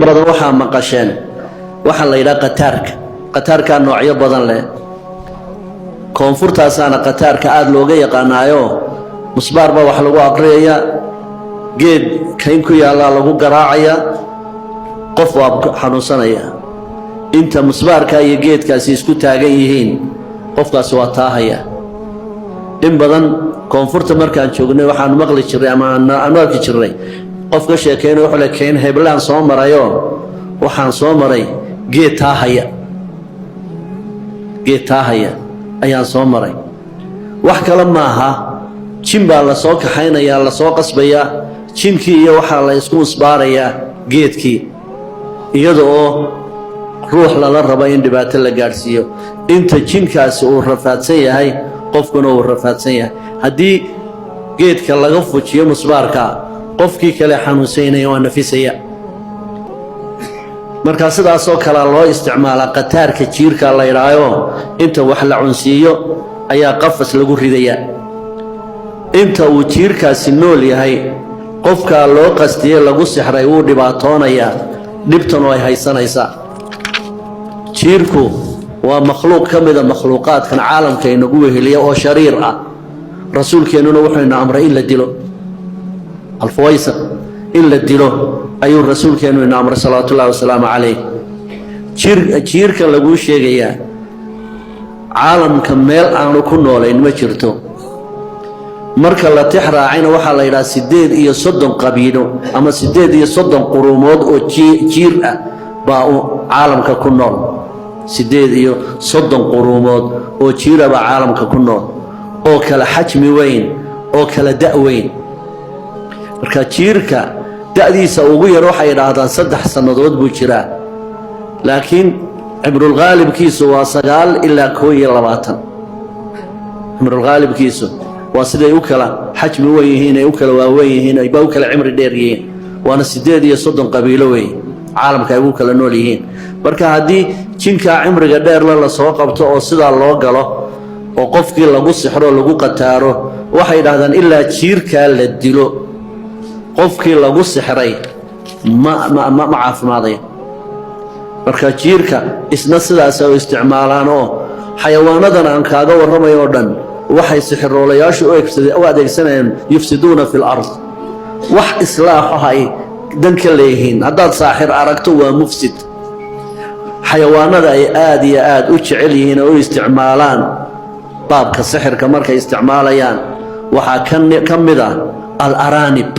badan waxaa maqasheen waxa la yidhaha qataarka noocyo badan leh koonfurtaasaana qataarka aad looga yaqaanaayo musbaar baa wax lagu aqriyayaa geed kayn ku yaallaa lagu garaacayaa qof waa xanuunsanaya inta musbaarka iyo geedkaasi isku taagan yihiin qofkaasi waa taahaya in badan koonfurta markaan joognay waxaan maqli jiray ama aan arki jiray qof ka sheekeynay wuxuu le kayn heblaan soo marayo waxaan soo maray geed taahaya ayaan soo maray wax kale maaha jin baa la soo kaxaynayaa la soo qasbayaa jinkii iyo waxaa la isku musbaarayaa geedkii iyada oo ruux lala rabo in dhibaato la gaadhsiiyo inta jinkaasi uu rafaadsan yahay qofkuna uu rafaadsan yahay haddii geedka laga fujiyo musbaarka qofkii kale xanuunsanaya waa nafisaya marka sidaasoo kale loo isticmaalaa qataarka jiirka la yidhaayo inta wax la cunsiiyo ayaa qafas lagu ridayaa inta uu jiirkaasi nool yahay qofkaa loo qastiye lagu sixray wuu dhibaatoonayaa dhibtan oo ay haysanaysaa jiirku waa makhluuq ka mida makhluuqaadkan caalamka inagu weheliya oo shariir ah rasuulkeennuna wuxuuna amray in la dilo alfawaysa in la dilo ayuu rasuulkeennu ina amray salawaatullahi wasalaamu calayh jiirkan laguu sheegayaa caalamka meel aanu ku noolayn ma jirto marka la tix raacayna waxaa la yidhaha 38 qabiilo ama 38 quruumood oo jiir ah baa caalamka ku nool 38 quruumood oo jiira baa caalamka ku nool oo kala xajmi weyn oo kala da' weyn marka jiirka da'diisa ugu yar waxay yidhaahdaan 3 sannadood buu jiraa laakiin cimrulghaalibkiisu waa 9 ilaa 21 cimrulghaalibkiisu waa siday u kala xajmi weyn yihiin ay u kala waaweyn yihiin ay u kala cimri dheer yihiin waana 38 qabiilo weyn caalamka ay ugu kala nool yihiin marka haddii jinkaa cimriga dheerla la soo qabto oo sidaa loo galo oo qofkii lagu sixro lagu qataaro waxay yidhaahdaan ilaa jiirkaa la dilo qofkii lagu sixray ma caafimaadaya marka jiirka isna sidaas ay isticmaalaan oo xayawaanadan aan kaaga warramayo oo dhan waxay sixiroolayaashu u adeegsanayaan yufsiduuna fi lard wax islaaxo ay dan ka leeyihiin haddaad saaxir aragto waa mufsid xayawaanada ay aad iyo aad u jecel yihiin oo u isticmaalaan baabka sixirka markay isticmaalayaan waxaa ka mid ah al-araanib